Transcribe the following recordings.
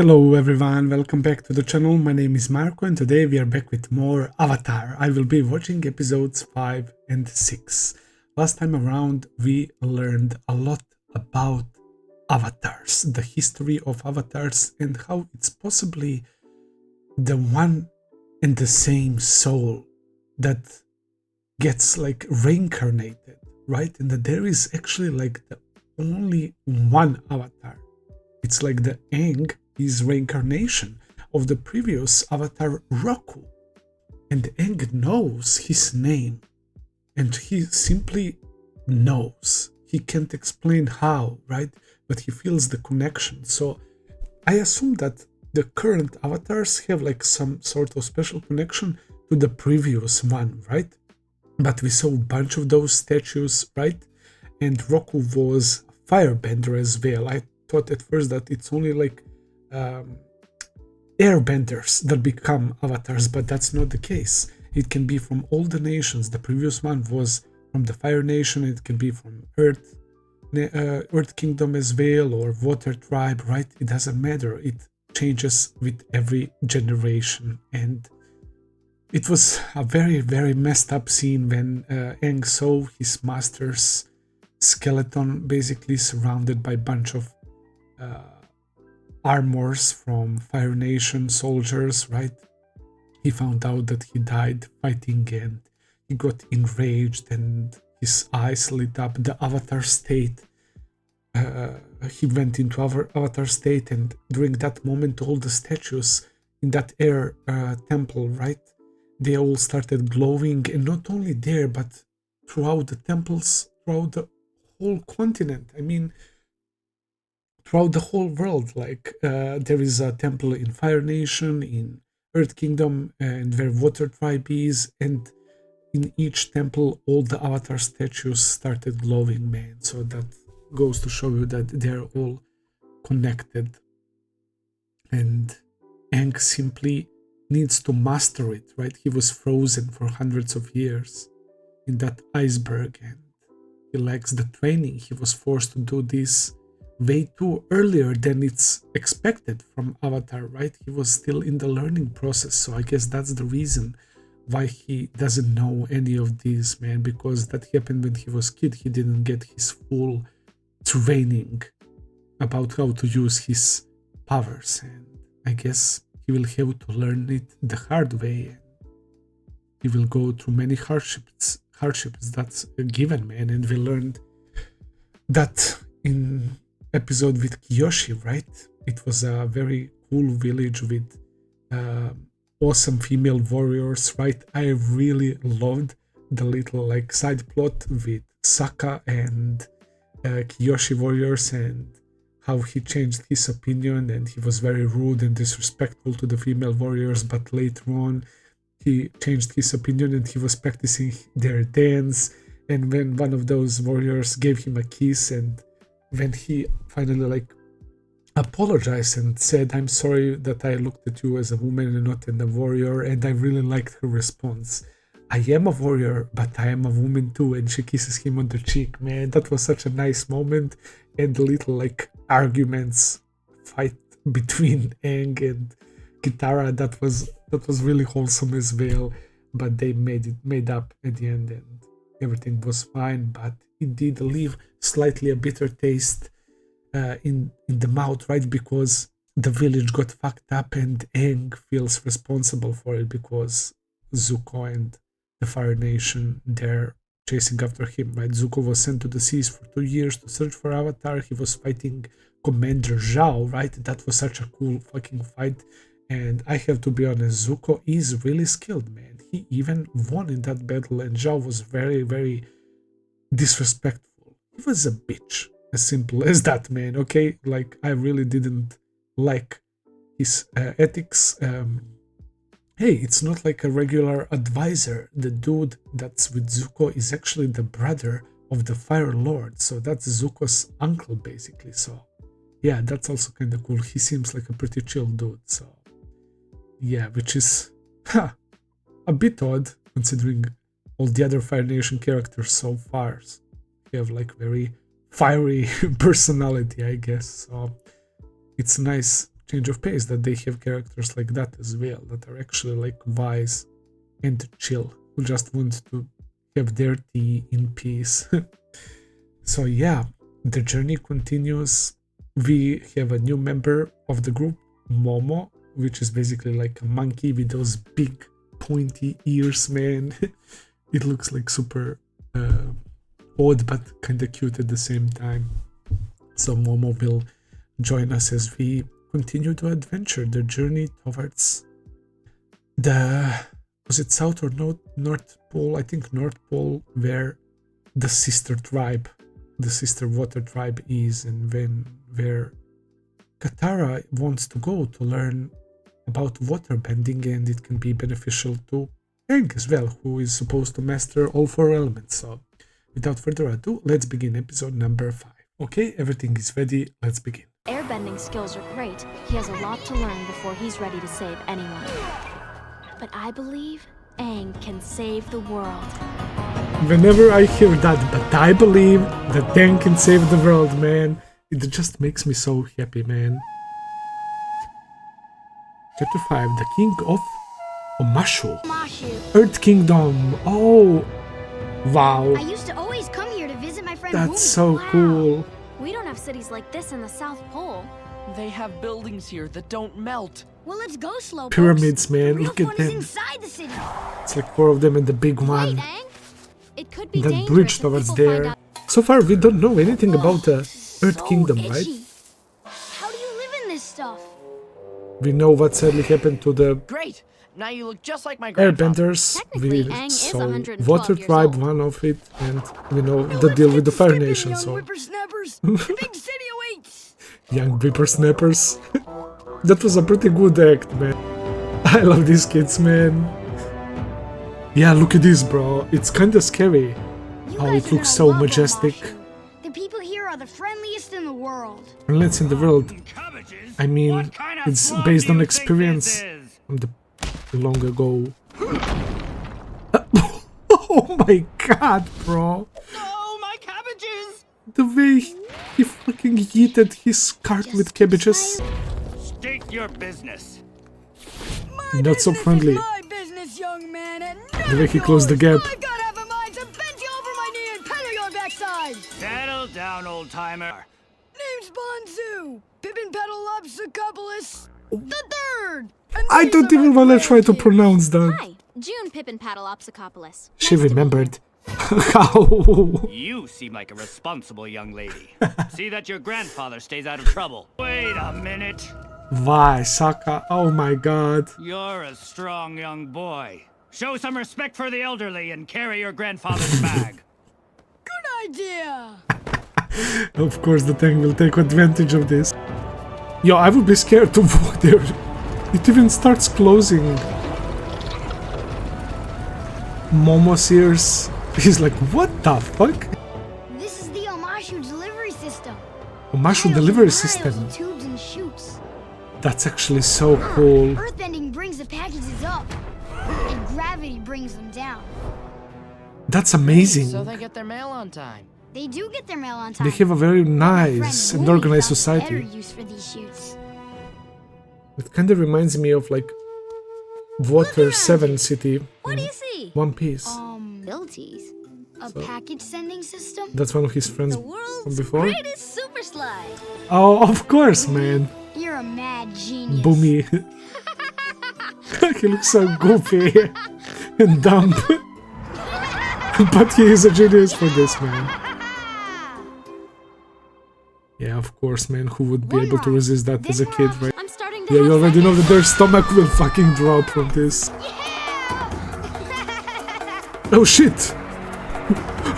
Hello everyone, welcome back to the channel. My name is Marko and today we are back with more Avatar. I will be watching episodes 5 and 6. Last time around we learned a lot about avatars, the history of avatars and how it's possibly the one and the same soul that gets like reincarnated, right? And that there is actually like the only one avatar. It's like the Aang is reincarnation of the previous avatar Roku. And Aang knows his name. And he simply knows. He can't explain how, right? But he feels the connection. So I assume that the current avatars have like some sort of special connection to the previous one, right? But we saw a bunch of those statues, right? And Roku was firebender as well. I thought at first that it's only like airbenders that become avatars, but that's not the case. It can be from all the nations. The previous one was from the Fire Nation. It can be from Earth Kingdom as well, or Water Tribe, right? It doesn't matter. It changes with every generation. And it was a very, very messed up scene when Aang saw his master's skeleton basically surrounded by a bunch of armors from Fire Nation soldiers, right? He found out that he died fighting and he got enraged and his eyes lit up. The avatar state, he went into avatar state, and during that moment all the statues in that air temple, right? They all started glowing, and not only there, but throughout the temples, throughout the whole continent. I mean, throughout the whole world. Like there is a temple in Fire Nation, in Earth Kingdom, and where Water Tribe is, and in each temple all the avatar statues started glowing, man. So that goes to show you that they're all connected, and Aang simply needs to master it, right? He was frozen for hundreds of years in that iceberg, and he lacks the training. He was forced to do this way too earlier than it's expected from Avatar, right? He was still in the learning process, so I guess that's the reason why he doesn't know any of these, man, because that happened when he was kid. He didn't get his full training about how to use his powers, and I guess he will have to learn it the hard way. He will go through many hardships that's a given, man. And we learned that in episode with Kiyoshi, right? It was a very cool village with awesome female warriors, right? I really loved the little like side plot with Sokka and Kiyoshi warriors, and how he changed his opinion, and he was very rude and disrespectful to the female warriors, but later on he changed his opinion and he was practicing their dance. And when one of those warriors gave him a kiss, and when he finally like apologized and said, "I'm sorry that I looked at you as a woman and not as a warrior," and I really liked her response. "I am a warrior, but I am a woman too," and she kisses him on the cheek. Man, that was such a nice moment. And the little like arguments fight between Aang and Katara, that was really wholesome as well. But they made up at the end, and everything was fine. But it did leave slightly a bitter taste in the mouth, right? Because the village got fucked up, and Aang feels responsible for it because Zuko and the Fire Nation, they're chasing after him, right? Zuko was sent to the seas for 2 years to search for Avatar. He was fighting Commander Zhao, right? That was such a cool fucking fight. And I have to be honest, Zuko is really skilled, man. He even won in that battle, and Zhao was very, very disrespectful. He was a bitch, as simple as that, man. Okay, like I really didn't like his ethics. Hey, it's not like a regular advisor. The dude that's with Zuko is actually the brother of the Fire Lord, so that's Zuko's uncle basically. So yeah, that's also kind of cool. He seems like a pretty chill dude. So yeah, which is a bit odd considering all the other Fire Nation characters so far have like very fiery personality, I guess. So it's nice change of pace that they have characters like that as well, that are actually like wise and chill, who just want to have their tea in peace. So yeah, the journey continues. We have a new member of the group, Momo, which is basically like a monkey with those big pointy ears, man. It looks like super odd but kind of cute at the same time. So Momo will join us as we continue to adventure the journey towards the, was it South or North Pole? I think North Pole, where the sister tribe, the sister water tribe is, and where Katara wants to go to learn about water bending, and it can be beneficial to Aang as well, who is supposed to master all 4 elements. So without further ado, let's begin episode number 5. Okay, everything is ready, let's begin. Airbending skills are great. He has a lot to learn before he's ready to save anyone. But I believe Aang can save the world. Whenever I hear that, but I believe that Aang can save the world, man, it just makes me so happy, man. Chapter 5, the King of Omashu. Earth Kingdom. Oh, wow. I used to always come here to visit my friend That's Bumi. so cool. We don't have cities like this in the South Pole. They have buildings here that don't melt. Well, let's go, Slowpokes. Pyramids, The man, real look at fun is them. inside the city. It's like 4 of them and the big Wait, one. Aang? It could be That dangerous bridge if towards people find there. out. So far, we don't know anything about the Earth So Kingdom, itchy. right? How do you live in this stuff? We know what sadly happened to the Great! Now you look just like my grandfather. Airbenders. Technically, We Aang is saw 112 Water years Tribe, old. one of it, and we know the deal with the Fire Nation, so whippersnappers. The big city awaits. young whippersnappers. That was a pretty good act, man. I love these kids, man. Yeah, look at this, bro. It's kinda scary. You Oh, guys it are looks gonna so love majestic. Omashu. The people here are the friendliest in the world. Unless in the world, I mean, it's based on experience from the long ago. Oh my god, bro. Oh, my cabbages! The way he fucking yeeted his cart Just with keep cabbages. smiling. State your business. Not so friendly. My business, young man, and The way he closed the gap. I've got to have a mind to bend you over my knee and pedal your backside. Settle down, old timer. Name's Bonzu, Pippin Pedalopsicopolis the third. I don't even want to try to pronounce that. Hi, June Pippin Paddleopsicopolis. She Nice to meet remembered. How? You seem like a responsible young lady. See that your grandfather stays out of trouble. Wait a minute. Why, Sokka? Oh my god. You're a strong young boy. Show some respect for the elderly and carry your grandfather's bag. Good idea. Of course, the tank will take advantage of this. Yo, I would be scared to walk there. It even starts closing. Momo's ears. He's like, what the fuck? This is the Omashu delivery system. Omashu Miles delivery and miles system. of tubes and chutes. That's actually so cool. Earthbending brings the packages up, and gravity brings them down. That's So amazing. they get their mail on time. They do get their mail on time. They have a very My nice friend and Bumi organized found society. Better use for these chutes. It kind of reminds me of like Water 7 City. What do you see? One Piece. Abilities. A package sending system? That's one of his friends The from world's before. greatest super slide. Oh, of course, man. You're a mad genius. Bumi. He looks so goofy and dumb. But he is a genius for this, man. Yeah, of course, man. Who would be able to resist that as a kid, right? I'm starting to Yeah, you have already know second that their stomach will fucking drop from this. Oh shit!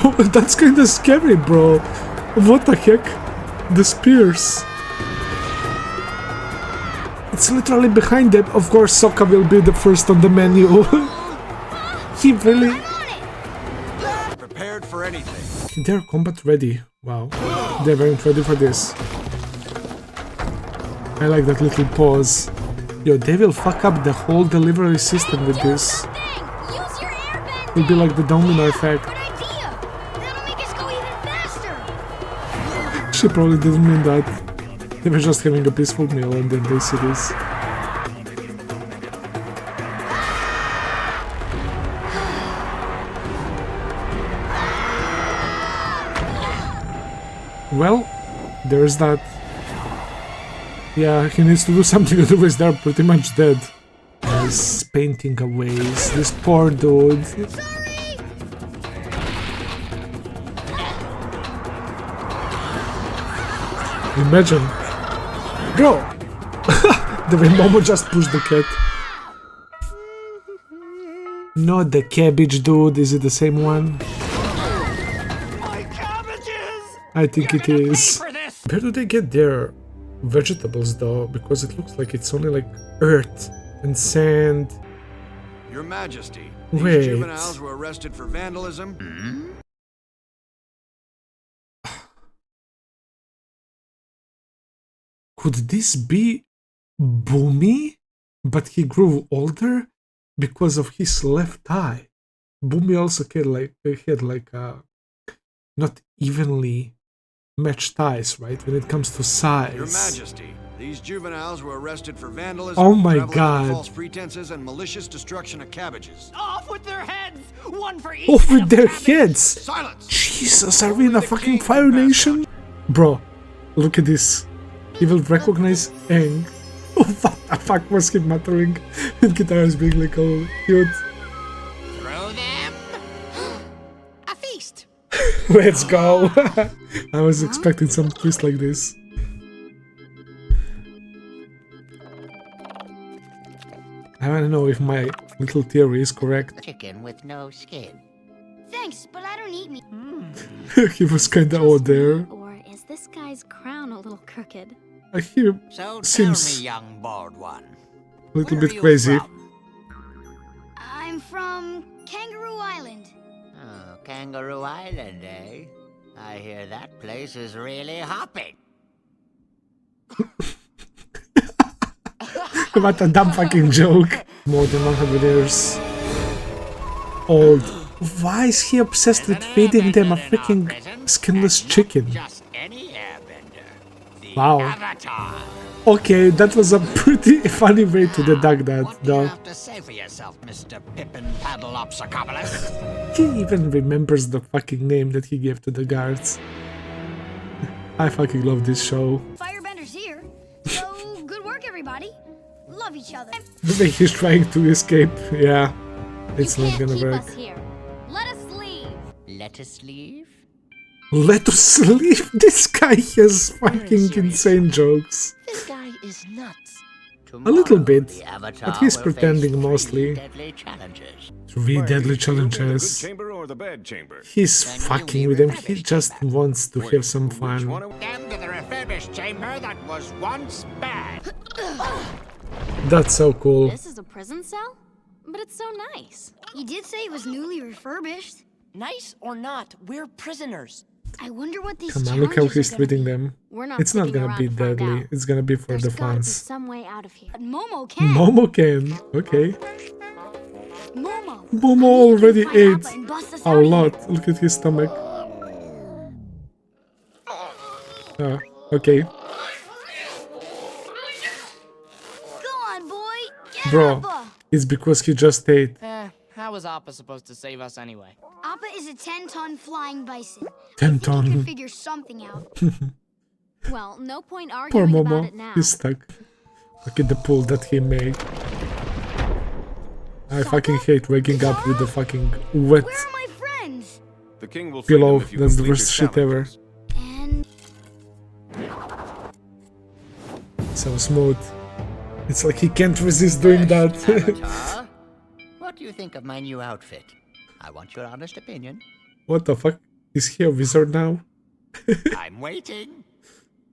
Oh, that's kinda scary, bro. What the heck? The spears. It's literally behind them. Of course, Sokka will be the first on the menu. He really... Prepared for anything. They're combat ready. Wow. They weren't ready for this. I like that little pause. Yo, they will fuck up the whole delivery system with this. Thing! Use your airbending! It'll be like the domino effect. Good idea! That'll make us go even faster! She probably didn't mean that. They were just having a peaceful meal and then they see this. Well, there's that. Yeah, he needs to do something, otherwise they're pretty much dead. He's painting away. This poor dude. Imagine. Go! The way Momo just pushed the cat. Not the cabbage dude, is it the same one? My cabbages! I think it is. For this! Where do they get their vegetables though? Because it looks like it's only like earth and sand. Your Majesty, Wait. these juveniles were arrested for vandalism. Could this be Bumi? But he grew older because of his left eye. Bumi also had like not evenly matched eyes, right? When it comes to size. Your Majesty, these juveniles were arrested for vandalism, Oh my traveling God. under false pretenses, and malicious destruction of cabbages. Off with their heads! One for each! Off head with of their cabbage. heads! Silence! Jesus, are we in a fucking Fire Nation? Bro, look at this. He will recognize Aang. What the fuck was he muttering? And Katara is being like, oh, cute. Throw them. A feast. Let's go. I was expecting some twist like this. I don't know if my little theory is correct. Chicken with no skin. Thanks, but I don't eat meat. He was kinda odd there. Or is this guy's crown a little crooked? He So seems tell me, young bald one. a little where bit are you crazy. from? I'm from Kangaroo Island. Oh, Kangaroo Island, eh? I hear that place is really hopping. What a dumb fucking joke. More than 100 years old. Why is he obsessed with feeding them a freaking skinless chicken? Just any airbender. The Wow. Avatar. Okay, that was a pretty funny way to deduct that, What do you though. have to say for yourself, Mr. Pippin Paddleopsicopoulos? He even remembers the fucking name that he gave to the guards. I fucking love this show. Firebender's here. So, good work, everybody. Love each other. The way he's trying to escape, yeah. It's You not can't gonna keep work. us here. Let us leave. Let us leave? Let us leave. This guy has fucking insane jokes. This guy is nuts. A little bit, The Avatar but he's will pretending face 3 mostly. deadly challenges. 3 deadly challenges. chamber or the bad chamber? He's Then you fucking leave with them. it He rubbish just chamber. wants to have some fun. Them to the refurbished chamber that was once bad. That's so cool. This is a prison cell? But it's so nice. He did say it was newly refurbished. Nice or not, we're prisoners. I wonder what these Come on, look how challenges he's are gonna treating be. them. We're not It's not sticking gonna around be to find deadly. out. It's gonna be for There's the gotta be fans. some way out of here. But Momo can. Momo can. Okay. Momo. Momo already ate a lot. Look at his stomach. Okay. Go on, boy. Get Bro, Appa. it's because he just ate. How was Appa supposed to save us anyway? Appa is a 10-ton flying bison. 10 I think he ton. can figure something out. Well, no point Poor arguing about it Momo. now. He's stuck. Look at the pool that he made. I fucking hate waking up with the fucking wet Where are my friends? The king will free pillow. them if you That's the complete worst your shit ever. challenges. And So smooth. It's like he can't resist doing that. Avatar, what do you think of my new outfit? I want your honest opinion. What the fuck? Is he a wizard now? I'm waiting.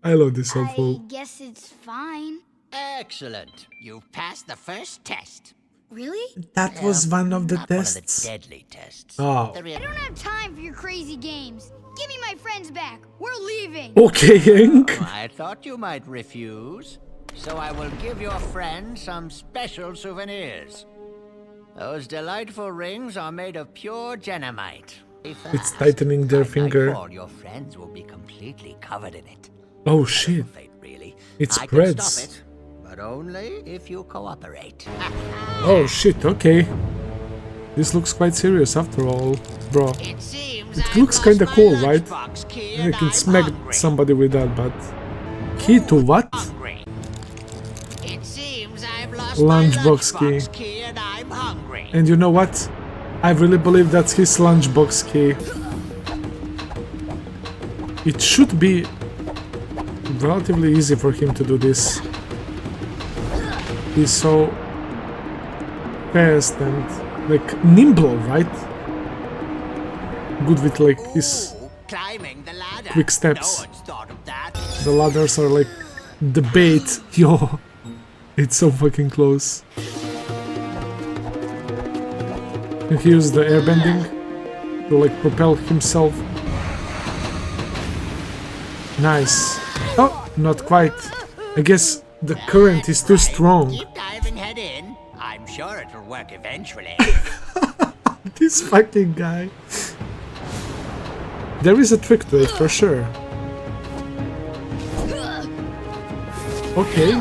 I love this whole I fool. guess it's fine. Excellent. You've passed the first test. Really? That was one of the Not one of the tests. deadly tests. Oh. The I real- don't have time for your crazy games. Give me my friends back. We're leaving. Okay, Hank. I thought you might refuse, so I will give your friend some special souvenirs. Those delightful rings are made of pure genomite. It's tightening their By finger. nightfall, your friends will be completely covered in it. Oh shit. Fate really. It I can stop spreads. it, but only if you cooperate. Oh shit, okay. This looks quite serious after all, bro. It seems It looks kinda cool, right? I can smack hungry. somebody with that, but... Key to what? Hungry. It seems I've lost Lunchbox my key. lunchbox key and I'm hungry. And you know what? I really believe that's his lunchbox key. It should be relatively easy for him to do this. He's so fast and like nimble, right? Good with like his Ooh, climbing the ladder. quick steps. No one's thought of that. The ladders are like the bait. Yo, it's so fucking close. And he used the airbending to like propel himself. Nice. Oh, not quite. I guess the current is too strong. Keep diving head in. I'm sure it'll work eventually. This fucking guy. There is a trick to it for sure. Okay.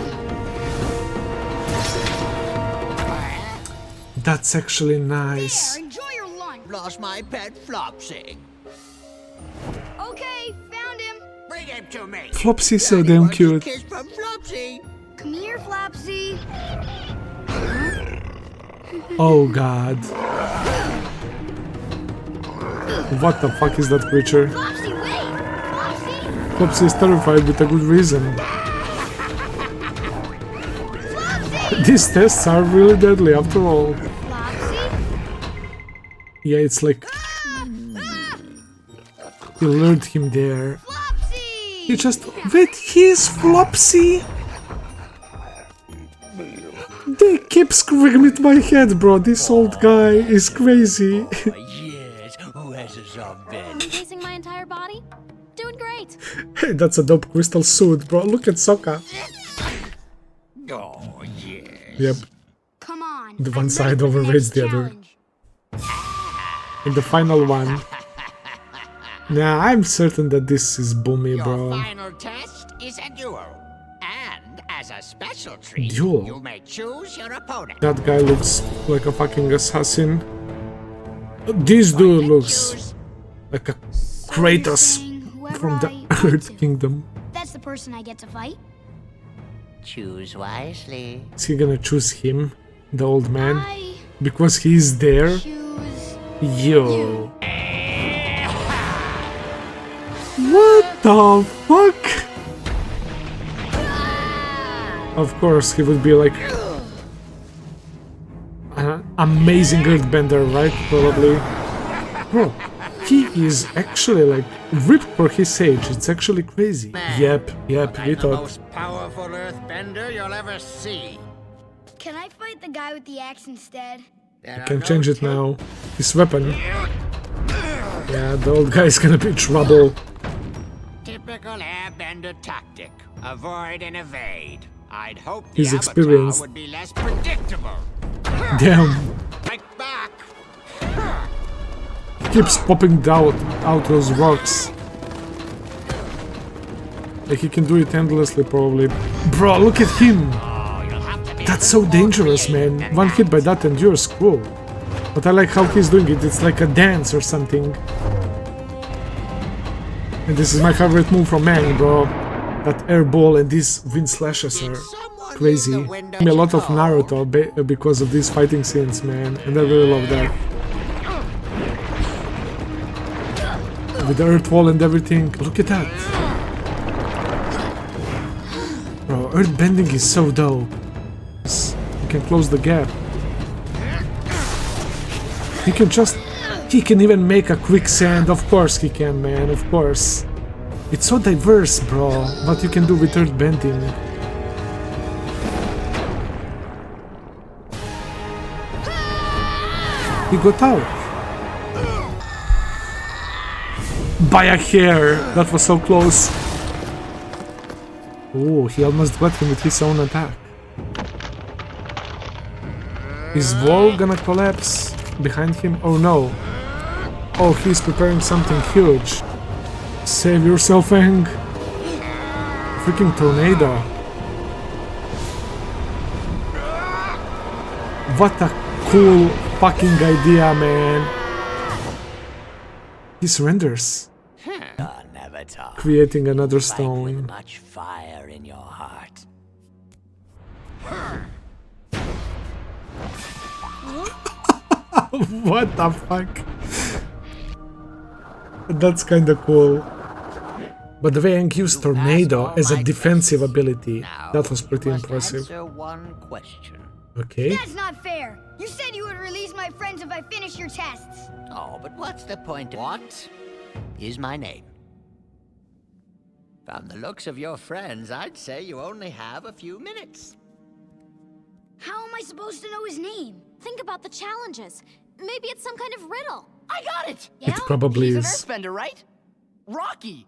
That's actually nice. There, enjoy your lunch. Lost my pet Flopsy. Okay, found him. Bring him to me. Flopsy's so Daddy damn wants a cute. kiss from Flopsy. Come here, Flopsy. Oh god. What the fuck is that creature? Flopsy, wait! Flopsy! Flopsy is terrified with a good reason. Flopsy! These tests are really deadly after all. Flopsy? Yeah, it's like he lured him there. Flopsy! He just wait, he's Flopsy. They keep screaming at my head, bro. This old guy is crazy. Yes, who has a soft bed? Facing my entire body? Doing great. Hey, that's a dope crystal suit, bro. Look at Sokka. Oh, yes. Yep, Come on. the one I'm side ready for the overrates next the other. challenge. And the final one. Nah, I'm certain that this is Bumi, Your bro. final test is a duel. And as a special treat, Duel? you may choose your opponent. That guy looks like a fucking assassin. This dude looks Choose like a So Kratos you're saying whoever from the I want Earth to, Kingdom. That's the person I get to fight? choose wisely. Is he gonna choose him, the old man? I Because he's there? choose... Yo. What the fuck? Of course, he would be like an amazing earthbender, right? Probably. Bro, he is actually like ripped for his age. It's actually crazy. Yep, we I'm the thought. most powerful earthbender you'll ever see. Can I fight the guy with the axe instead? There Can are change no it now. His weapon. Yeah, the old guy is gonna be in trouble. Typical airbender tactic. Avoid and evade. I'd hope the He's avatar experienced. would be less predictable. Damn. Fight back! Keeps popping out those rocks. Like he can do it endlessly, probably. Bro, look at him! Oh, you'll have to be That's a so bit more dangerous, creative man. than One that. hit by that and you're screwed. But I like how he's doing it. It's like a dance or something. And this is my favorite move from Aang, bro. That air ball and these wind slashes are Someone crazy. use the wind Give me a lot of engine Naruto because of these fighting scenes, man. And I really love that. With the earth wall and everything. Look at that. Bro, earth bending is so dope. You can close the gap. He can even make a quicksand. Of course he can, man, of course. It's so diverse, bro, what you can do with earth bending. He got out. By a hair. That was so close. Oh, he almost got him with his own attack. Is wall gonna collapse behind him? Oh no. Oh, he's preparing something huge. Save yourself, Aang. freaking tornado. What a cool fucking idea, man. He surrenders, Never talk. creating another Fight with stone. much fire in your heart. What the fuck? That's kinda cool. But the way Aang used Tornado as a defensive ability, Now, that was pretty you must impressive. Answer one question. Okay. That's not fair. You said you would release my friends if I finish your tests. Oh, but what's the point? What is my name? From the looks of your friends, I'd say you only have a few minutes. How am I supposed to know his name? Think about the challenges. Maybe it's some kind of riddle. I got it! Yeah? It probably He's an is. earthbender, right? Rocky.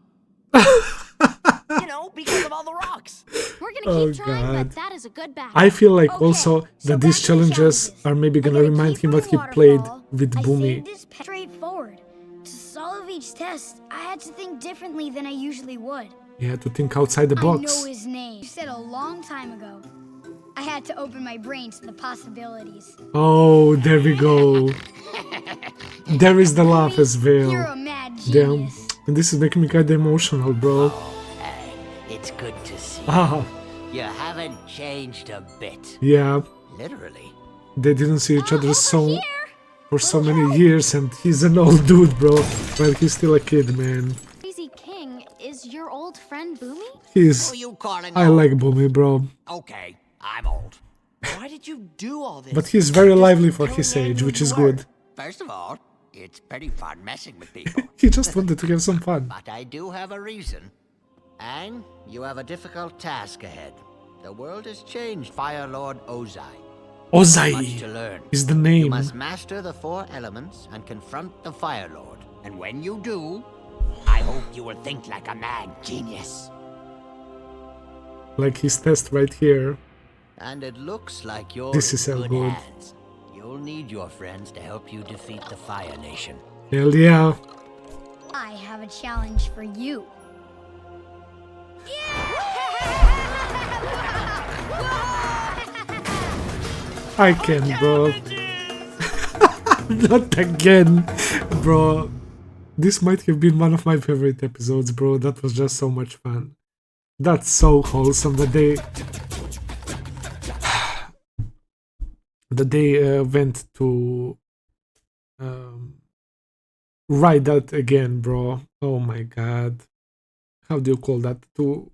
You know, because of all the rocks. We're gonna Oh, keep trying, God. but that is a good battle. I feel like Okay, also so that back these to the challenges are maybe I gonna gotta remind keep him my what he waterfall. played with I Bumi. saved this straightforward. To solve each test, I had to think differently than I usually would. Yeah, to think outside the I know box. his name. You said a long time ago. I had to open my brain to the possibilities. Oh, there we go. There is the laugh as You're well. a mad Damn. genius. And this is making me kinda emotional, bro. Hey, it's good to see. Ah, You haven't changed a bit. yeah. Literally. They didn't see each other Here! for so many years, and he's an old dude, bro. Well, he's still a kid, man. Crazy King is your old friend Bumi? He's. Who you calling I old? like Bumi, bro. Okay, I'm old. Why did you do all this? But he's very Just lively for telling his Aang age, who which you is were. good. First of all, it's pretty fun messing with people. He just wanted to have some fun. But I do have a reason. Aang, you have a difficult task ahead. The world has changed, Fire Lord Ozai. Much to Ozai learn. is the You name. must master the 4 elements and confront the Fire Lord. And when you do, I hope you will think like a mad genius. Like his test right here. And it looks like you're This in is so good good. hands. You'll need your friends to help you defeat the Fire Nation. Hell yeah. I have a challenge for you. I can, bro. Not again, bro. This might have been one of my favorite episodes, bro. That was just so much fun. That's so wholesome that they went to write that again, bro. Oh my god. How do you call that? To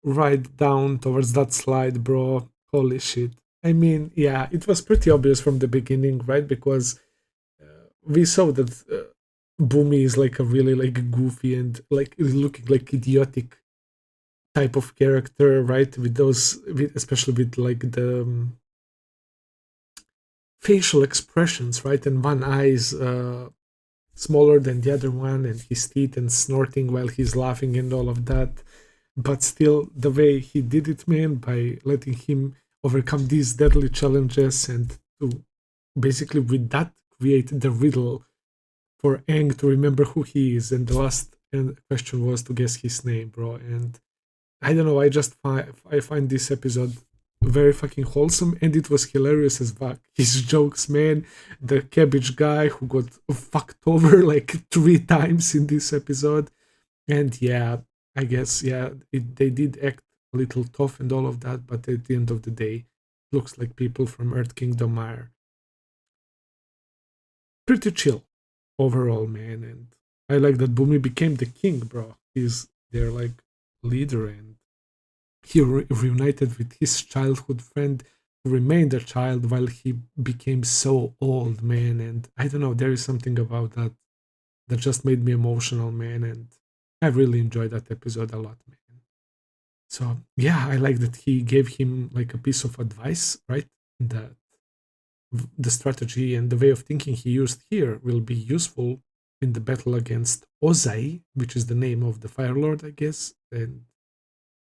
write down towards that slide, bro. Holy shit. I mean, yeah, it was pretty obvious from the beginning, right? Because we saw that Bumi is like a really like goofy and like looking like idiotic type of character, right? With those, especially with like the facial expressions, right? And one eye is smaller than the other one, and his teeth and snorting while he's laughing and all of that. But still, the way he did it, man, by letting him overcome these deadly challenges and to basically with that create the riddle for Aang to remember who he is. And the last question was to guess his name, bro. And I don't know, I find this episode very fucking wholesome, and it was hilarious as fuck. His jokes, man, the cabbage guy who got fucked over like 3 times in this episode. And yeah, I guess, yeah, they did act a little tough and all of that, but at the end of the day, it looks like people from Earth Kingdom are pretty chill overall, man. And I like that Bumi became the king, bro. He's their like leader, and he reunited with his childhood friend who remained a child while he became so old, man. And I don't know, there is something about that that just made me emotional, man. And I really enjoyed that episode a lot, man. So yeah, I like that he gave him like a piece of advice, right? That the strategy and the way of thinking he used here will be useful in the battle against Ozai, which is the name of the Fire Lord, I guess, and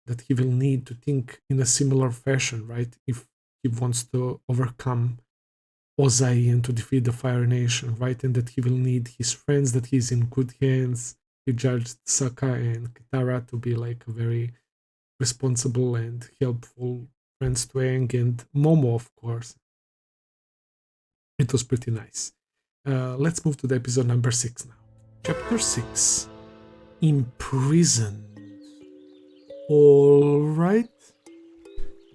that he will need to think in a similar fashion, right? If he wants to overcome Ozai and to defeat the Fire Nation, right? And that he will need his friends, that he's in good hands. He judged Sokka and Katara to be like a very responsible and helpful friends to Aang and Momo, of course. It was pretty nice. Let's move to the episode number 6 now. Chapter 6. Imprisoned. Alright.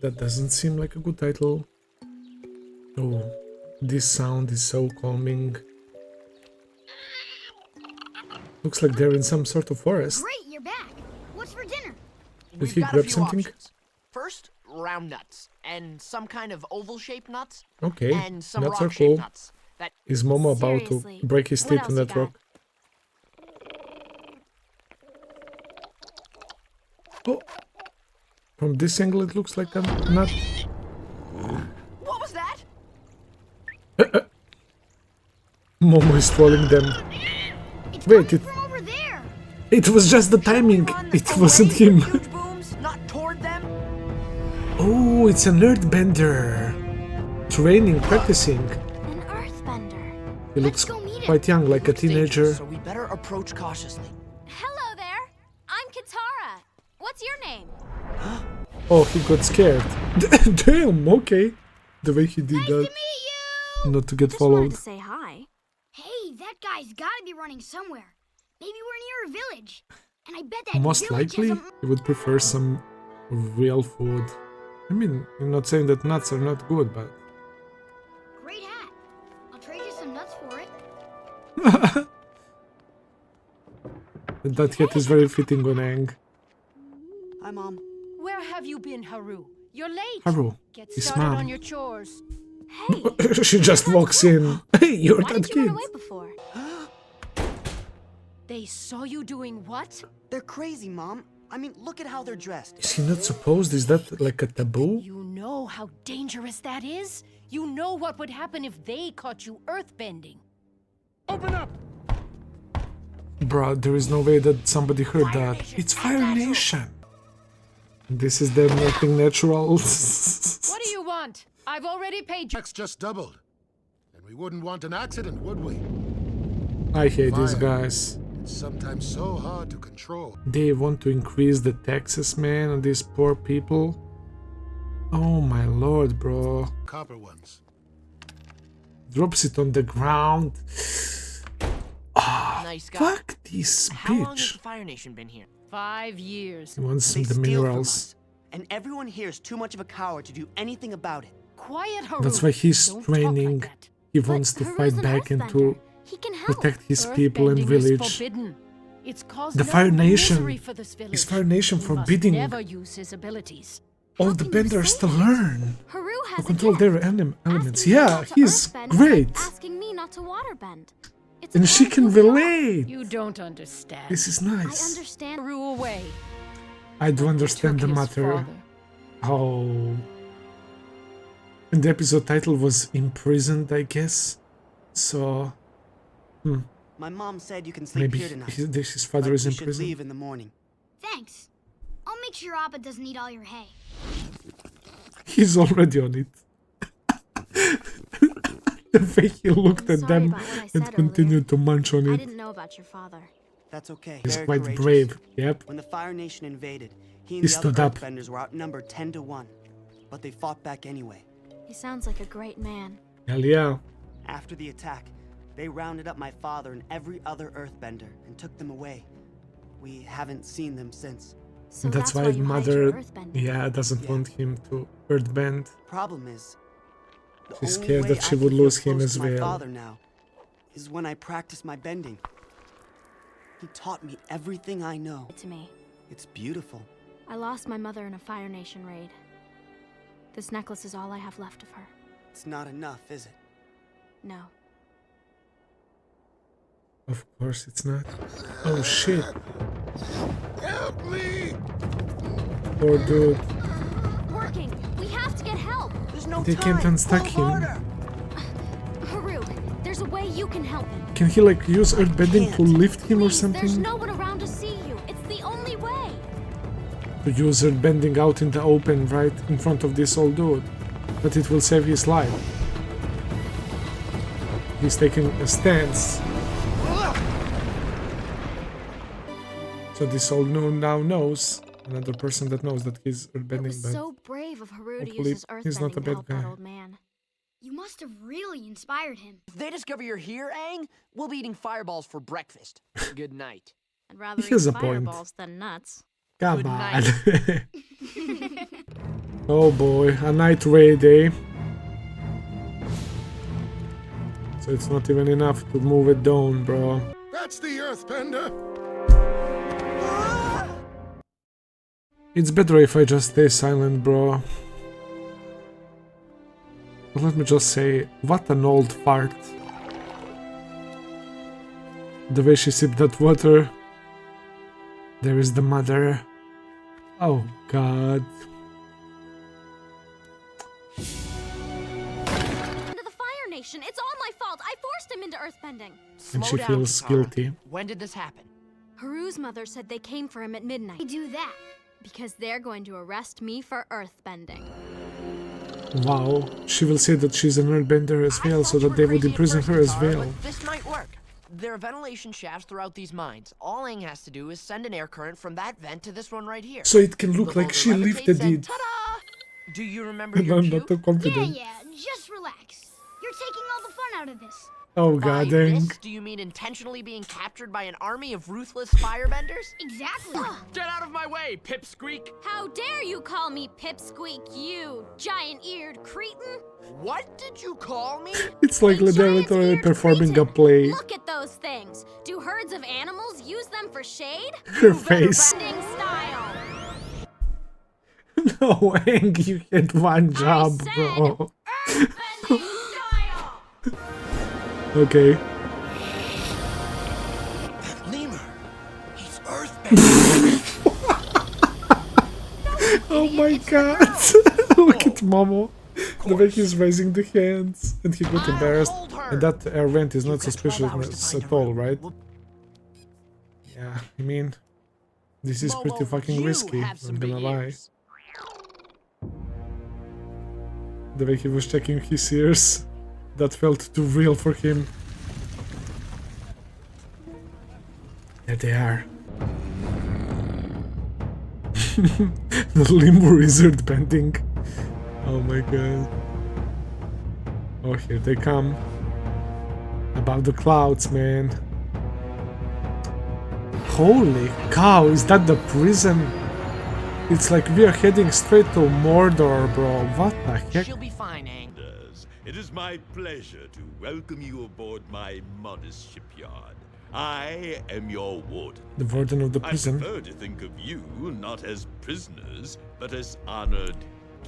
That doesn't seem like a good title. Oh, this sound is so calming. Looks like they're in some sort of forest. Great, you're back. What's for dinner? Did he grab something? Options. First, round nuts, and some kind of oval-shaped nuts, Okay, and some nuts are rock-shaped cool. nuts. That Is Momo about Seriously, to break his what teeth else on you that got? rock? Oh, from this angle it looks like a nut. what was that? Momo is trolling them. It's Wait, coming from over there. it was just the timing. It wasn't away him. from huge booms, not toward them. Oh, it's an earthbender. Training, practicing. An earthbender. He looks go meet him. quite young, like a Looks dangerous, teenager. so we better approach cautiously. Hello there. I'm Katara. What's your name? Oh, he got scared. Damn, okay. The way he did Nice that. to meet you. Not to get Just wanted followed. to say hi. Hey, that guy's gotta be running somewhere. Maybe we're near a village. And I bet that Most village likely, has he would prefer some real food. I mean, I'm not saying that nuts are not good, but... a great hat. I'll trade you some nuts for it. That hat is very fitting on Aang. Hi, Mom. Where have you been, Haru? You're late. Haru, Get his started mom. on your chores. Hey, She just walks in. Hey, you're why that did you run kid. away before? They saw you doing what? They're crazy, Mom. I mean, look at how they're dressed. Is he not supposed? Is that like a taboo? You know how dangerous that is? You know what would happen if they caught you earthbending. Open up! Bro, there is no way that somebody heard that. It's Fire Nation. This is them acting natural. What do you want? I've already paid you. Tax just doubled. And we wouldn't want an accident, would we? I hate these Fire. guys. It's sometimes so hard to control. They want to increase the taxes, man, on these poor people. Oh my lord, bro. Copper ones. Drops it on the ground. Nice guy. Fuck this How long has bitch. the Fire Nation been here? 5 years. He wants They the steal from minerals. us. And everyone here is too much of a coward to do anything about it. Quiet, Haru. That's why he's Don't talk like training. that. He But wants to Haru's fight an back and to earthbender. He can help. protect his people and Earthbending is village. forbidden. It's caused The no Fire Nation misery for this village. is Fire Nation He forbidding must never use his abilities. all How the can you benders say to that? learn Haru to has control a their gift. elements. Asking me Yeah, not to he's earthbend is great. like asking me not to waterbend. It's a And she kind of can moving on. relate. You don't understand. This is I nice. understand. Haru away. I do understand the Took his matter. father. Oh. And the episode title was Imprisoned, I guess. So, My mom said you can sleep maybe here tonight. his father but is we in should prison. leave in the morning. Thanks. I'll make sure Appa doesn't eat all your hay. He's already on it. The way he looked I'm at sorry them about what I and said continued to munch on I it. didn't know about your father. That's okay. He's Very quite courageous. brave. Yep. When the Fire Nation invaded, he He and the stood other up. Earthbenders were outnumbered 10 to 1. But they fought back anyway. He sounds like a great man. Hell yeah. After the attack, they rounded up my father and every other Earthbender and took them away. We haven't seen them since. So That's why you hide your mother, earthbending. yeah, doesn't want him to earthbend. Problem is, the She's only scared way that she I would can feel lose him close as to my well. father now is when I practice my bending. He taught me everything I know. To me. It's beautiful. I lost my mother in a Fire Nation raid. This necklace is all I have left of her. It's not enough, is it? No. Of course it's not. Oh shit. Help me! Poor dude. Working! We have to get help! There's no They time. can't unstuck Pull him. harder. Haru, there's a way you can help him. Can he like use earthbending to can't. lift him or Please, there's something? no one around to see you. It's the only way. To use earthbending out in the open right in front of this old dude. But it will save his life. He's taking a stance. So this old dude now knows. another person that knows that he's It earthbending, was but so brave of Haru to use hopefully his he's not earthbending a to bad help that guy. old man. You must have really inspired him. If they discover you're here, Aang, we'll be eating fireballs for breakfast. Good night. I'd rather He eat has a point. fireballs than nuts. Come Good on. night. Oh boy, a night raid, eh? So it's not even enough to move it down, bro. That's the Earthbender. It's better if I just stay silent, bro. But let me just say, what an old fart. The way she sipped that water. There is the mother. Oh god. Into the Fire Nation. It's all my fault. I forced him into earthbending. And she Slow down, feels Katara. guilty. When did this happen? Haru's mother said they came for him at midnight. I do that. Because they're going to arrest me for earthbending. Wow. She will say that she's an earthbender as well, so that they would imprison her as well. This might work. There are ventilation shafts throughout these mines. All Aang has to do is send an air current from that vent to this one right here. So it can look The like boulder she lifted levitates and it. ta-da! Do you remember And your I'm cue? not too confident. Yeah, just relax. You're taking all the fun out of this. Oh By god dang. this, do you mean intentionally being captured by an army of ruthless firebenders? Exactly. Get out of my way, Pipsqueak! How dare you call me Pipsqueak, you giant-eared cretin? What did you call me? It's like they're literally performing a play. Look at those things. Do herds of animals use them for shade? Her face. Bending style. No, Aang, you had one job, bro. Bending style. Okay. Lemur! He's earthbending! Oh my god. Look at Momo. The way he's raising the hands. And he got embarrassed. And that air vent is not suspicious at all, right? Yeah, I mean, this is pretty fucking risky, I'm gonna lie. The way he was checking his ears, that felt too real for him. There they are. The limbo wizard bending. Oh my god. Oh, here they come. Above the clouds, man. Holy cow, is that the prison? It's like we are heading straight to Mordor, bro. What the heck? She'll be fine, Aang. It is my pleasure to welcome you aboard my modest shipyard. I am your warden. The warden of the prison. I prefer to think of you not as prisoners, but as honored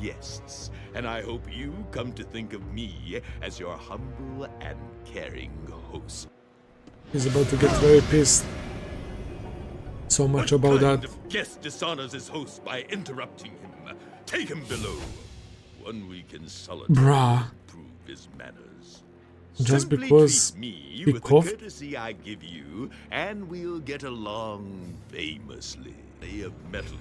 guests. And I hope you come to think of me as your humble and caring host. He's about to get very pissed. So much about that. What kind of guest dishonors his host by interrupting him? Take him below. 1 week in solitude Bruh. to prove his manners. Just Simply because treat me he with coughed? the courtesy I give you, and we'll get along famously. Of metal.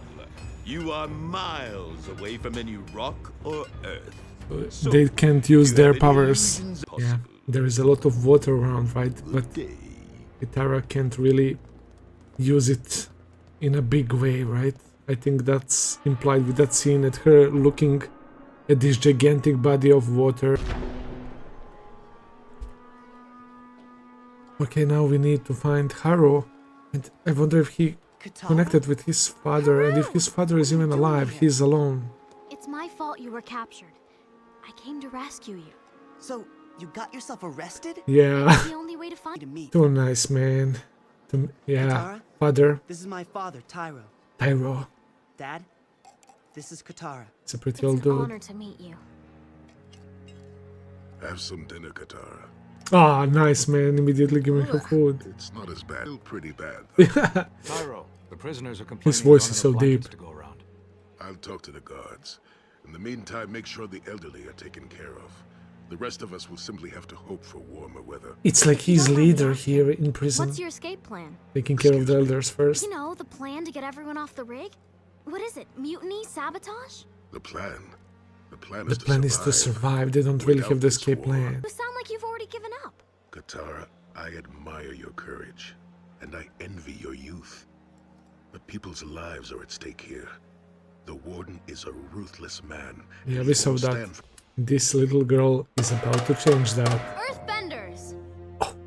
You are miles away from any rock or earth. So, They can't use you their have any powers. illusions Yeah, possible? there is a lot of water around, right? But Katara can't really use it in a big way, right? I think that's implied with that scene at her looking at this gigantic body of water. Okay, now we need to find Haru. And I wonder if he connected with his father, and if his father is even alive, he's alone. It's my fault you were captured. I came to rescue you. So, you got yourself arrested? Yeah. It's the only way to find me. Too nice, man. Yeah, Katara? father, This is my father, Tyro. Tyro. Dad, this is Katara. It's a pretty It's old an dude. honor to meet you. Have some dinner, Katara. Ah, nice, man. Immediately giving her food. It's not as bad. Still pretty bad. Tyro, the prisoners are complaining His voice there is aren't so enough blankets deep. to go around. I'll talk to the guards. In the meantime, make sure the elderly are taken care of. The rest of us will simply have to hope for warmer weather. It's like he's leader here in prison. What's your escape plan? Taking care of the elders first. You know, the plan to get everyone off the rig? What is it? Mutiny? Sabotage? The plan. The plan The is to plan is to survive. They don't really have the escape plan. You sound like you've already given up. Katara, I admire your courage, and I envy your youth. But people's lives are at stake here. The Warden is a ruthless man. Yeah, and we he saw won't that. stand for- This little girl is about to change that. Earthbenders!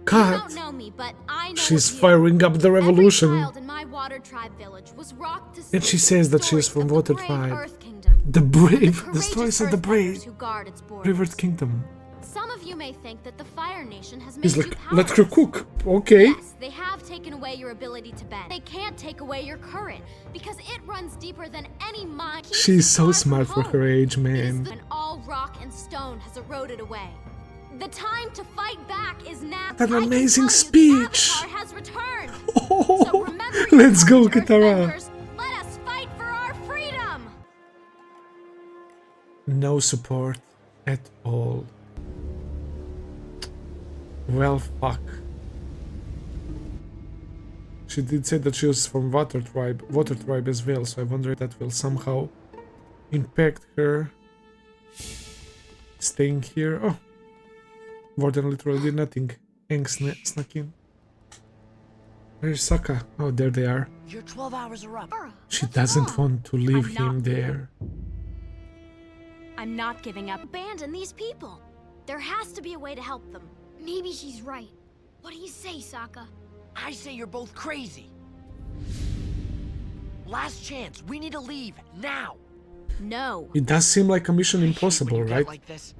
God! You don't know me, but I know She's of you. firing up the revolution. Every child in my Water Tribe village was rocked to And she sleep says with that she is stories from of the Water brave Tribe. Earth Kingdom. The brave, the Courageous stories of the Earthbenders brave. who guard its borders. Brave Earth Kingdom. Some of you may think that the Fire Nation has made He's you like, powerless. let her cook. Okay. Yes, they have taken away your ability to bend. They can't take away your current because it runs deeper than any mind. She's so smart for her age, man. When all rock and stone has eroded away. The time to fight back is now. What an I can amazing tell you the speech. Avatar has returned. Oh, So remember your let's go, courage, Katara. Earthbenders. Let us fight for our freedom. No support at all. Well, fuck. She did say that she was from Water Tribe as well, so I wonder if that will somehow impact her staying here. Oh, Warden literally did nothing. Aang snuck in. Where's Sokka? Oh, there they are. Your 12 hours are up. She doesn't want to leave him there. I'm not giving up. Abandon these people. There has to be a way to help them. Maybe she's right. What do you say, Sokka? I say you're both crazy. Last chance. We need to leave now. No. It does seem like a mission impossible, Get right? like this.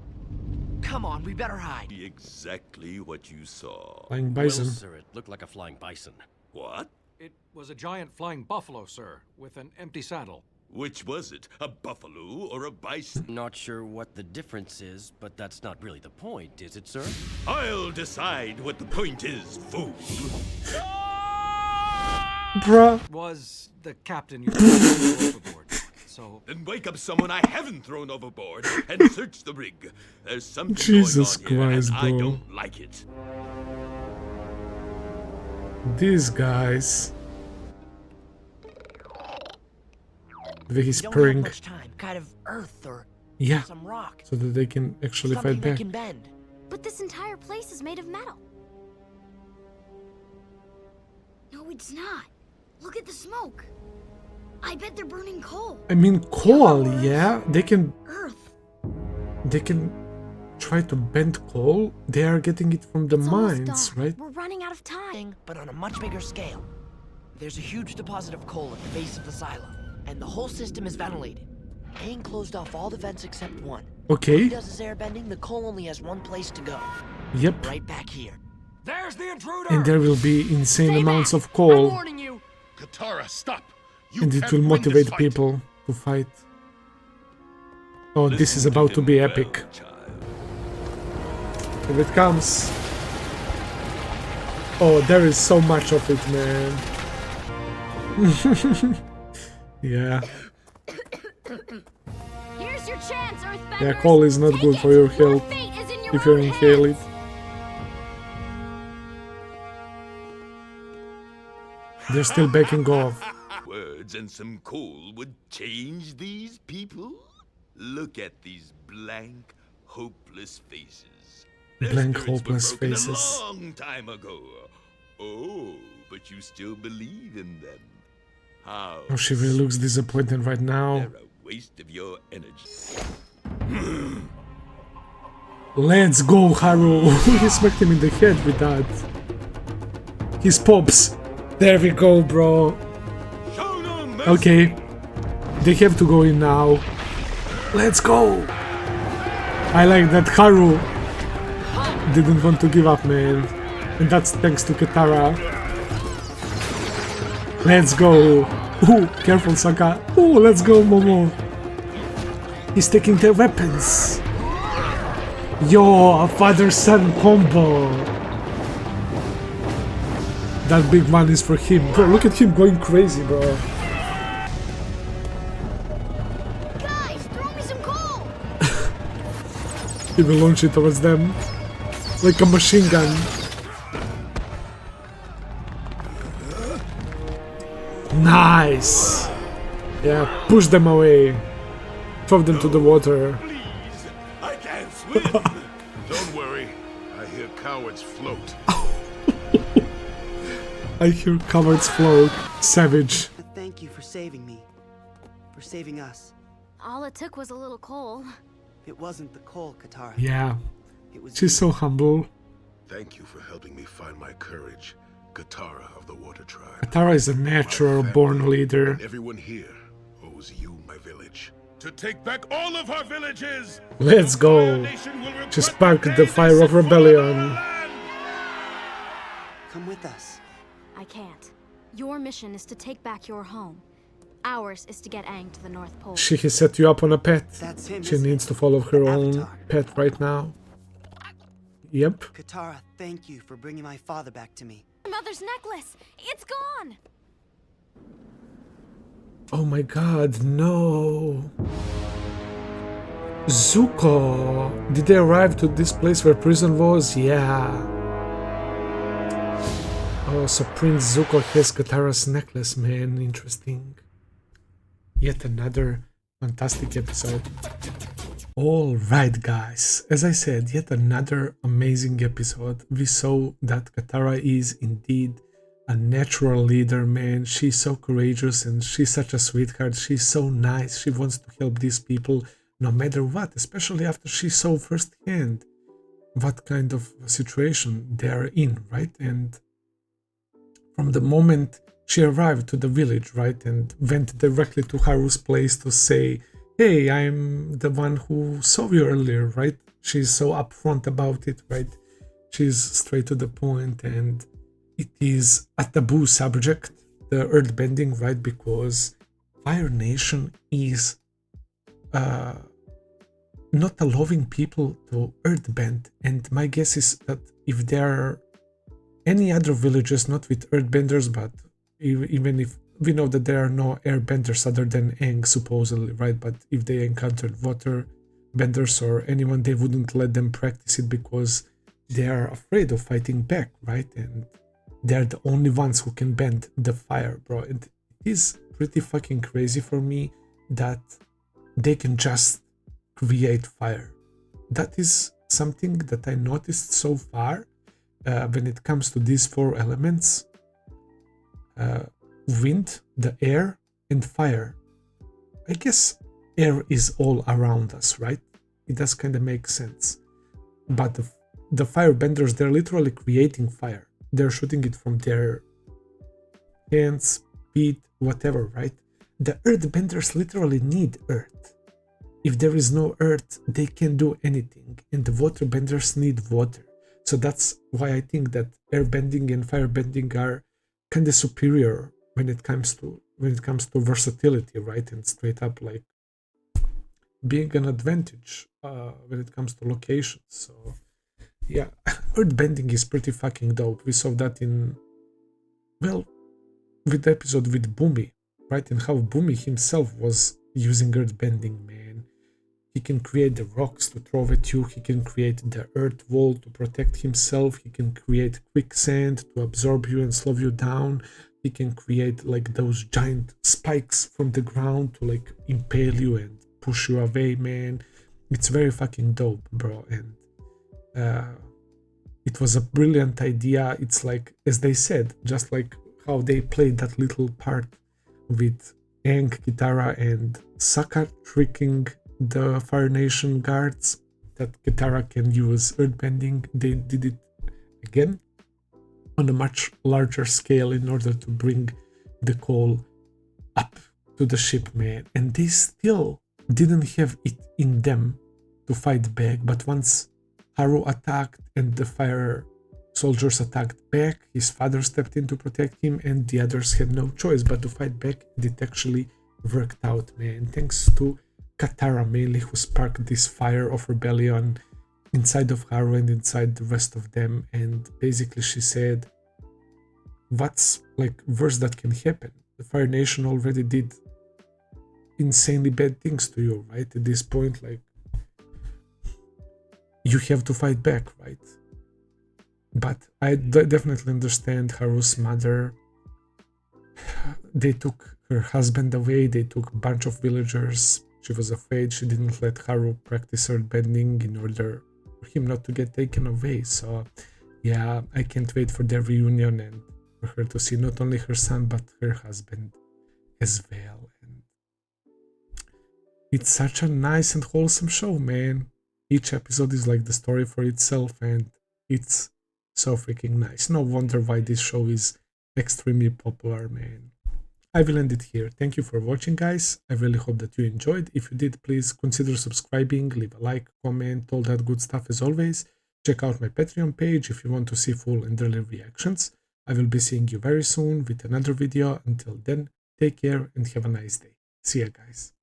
Come on, we better hide. Exactly what you saw. Flying bison. Well, sir, it looked like a flying bison. What? It was a giant flying buffalo, sir, with an empty saddle. Which was it? A buffalo or a bison? Not sure what the difference is, but that's not really the point, is it, sir? I'll decide what the point is, fool. Bruh. Was the captain you threw overboard? So Then wake up someone I haven't thrown overboard and search the rig. There's something Jesus going on here, Christ, and I bro. don't like it. These guys. The We don't have whispering. much time. Kind of earth or Yeah. some rock. So that they can actually Something fight that back. can bend. But this entire place is made of metal. No, it's not. Look at the smoke. I bet they're burning coal. I mean, coal, yeah? They can Earth. try to bend coal. They are getting it from the mines, right? We're running out of time. But on a much bigger scale. There's a huge deposit of coal at the base of the silo, and the whole system is ventilated. Aang closed off all the vents except one. Okay. When he does his airbending, the coal only has one place to go. Yep. Right back here. there's the intruder! And there will be insane Stay amounts back! of coal. I'm warning you. Katara, stop! You And it can't will win this motivate fight. people to fight. Oh, this is about to be epic. Here it comes. Oh, there is so much of it, man. Yeah. Here's your chance, Earthbenders. Yeah, coal is not Take good it. for your health fate is in your if you own inhale it. hands. They're still backing off. Words and some coal would change these people? Look at these blank, hopeless faces. Their Blank, spirits were hopeless broken faces. A long time ago. Oh, but you still believe in them. How? Oh, she really looks disappointed right now. They're a waste of your energy. Let's go, Haru! He smacked him in the head with that. His pops. There we go, bro. Okay. They have to go in now. Let's go! I like that Haru didn't want to give up, man. And that's thanks to Katara. Let's go! Ooh, careful, Sokka. Ooh, let's go, Momo. He's taking their weapons. Yo, a father-son combo. That big one is for him. Bro, look at him going crazy, bro. Guys, throw me some coal. He will launch it towards them. Like a machine gun. Nice! Yeah, push them away. Throw them to the water. I can't swim. Don't worry. I hear cowards float. I hear cowards float. Savage. The saving me. For saving us. All it took was a little coal. It wasn't the coal, Katara. Yeah. It was She's so humble. Thank you for helping me find my courage, Katara of the Water Tribe. Katara is a natural born leader. And everyone here owes you my village. To take back all of our villages! Let's go! She sparked the fire of rebellion. Come with us. I can't. Your mission is to take back your home. Ours is to get Aang to the North Pole. She has set you up on a pet. That's him, She isn't needs it? to follow her The own Avatar. pet right now. Yep. Katara, thank you for bringing my father back to me. Mother's necklace! It's gone! Oh my god, no. Zuko! Did they arrive to this place where prison was? Yeah. Oh, so Prince Zuko has Katara's necklace, man. Interesting. Yet another fantastic episode. Alright, guys. As I said, yet another amazing episode. We saw that Katara is indeed a natural leader, man. She's so courageous and she's such a sweetheart. She's so nice. She wants to help these people no matter what, especially after she saw firsthand what kind of situation they are in, right? And from the moment she arrived to the village, right, and went directly to Haru's place to say, hey, I'm the one who saw you earlier, right? She's so upfront about it, right? She's straight to the point, and it is a taboo subject, the earthbending, right? Because Fire Nation is not allowing people to earthbend, and my guess is that if there are any other villages, not with earthbenders, but even if we know that there are no airbenders other than Aang, supposedly, right? But if they encountered water benders or anyone, they wouldn't let them practice it because they are afraid of fighting back, right? And they're the only ones who can bend the fire, bro. And it is pretty fucking crazy for me that they can just create fire. That is something that I noticed so far when it comes to these four elements. Wind, the air, and fire. I guess air is all around us, right? It does kind of make sense. But the firebenders, they're literally creating fire. They're shooting it from their hands, feet, whatever, right? The earthbenders literally need earth. If there is no earth, they can't do anything. And the waterbenders need water. So that's why I think that airbending and firebending are kind of superior when it comes to versatility, right? And straight up like being an advantage when it comes to locations. So yeah, earthbending is pretty fucking dope. We saw that in, well, with the episode with Bumi, right? And how Bumi himself was using earthbending, man. He can create the rocks to throw at you. He can create the earth wall to protect himself. He can create quicksand to absorb you and slow you down. He can create like those giant spikes from the ground to like impale you and push you away, man. It's very fucking dope, bro. And it was a brilliant idea. It's like, as they said, just like how they played that little part with Aang, Katara, and Sokka tricking the Fire Nation guards that Katara can use earthbending. They did it again on a much larger scale in order to bring the coal up to the ship, man. And they still didn't have it in them to fight back. But once Haru attacked and the fire soldiers attacked back, his father stepped in to protect him, and the others had no choice but to fight back. It actually worked out, man. Thanks to Katara mainly, who sparked this fire of rebellion inside of Haru and inside the rest of them. And basically she said, what's like worse that can happen? The Fire Nation already did insanely bad things to you, right? At this point, like, you have to fight back, right? But I definitely understand Haru's mother. They took her husband away, they took a bunch of villagers. She was afraid. She didn't let Haru practice earthbending in order for him not to get taken away. So yeah, I can't wait for their reunion and for her to see not only her son but her husband as well. And it's such a nice and wholesome show, man. Each episode is like the story for itself, and it's so freaking nice. No wonder why this show is extremely popular, man. I will end it here. Thank you for watching, guys. I really hope that you enjoyed. If you did, please consider subscribing, leave a like, comment, all that good stuff as always. Check out my Patreon page if you want to see full and early reactions. I will be seeing you very soon with another video. Until then, take care and have a nice day. See ya, guys.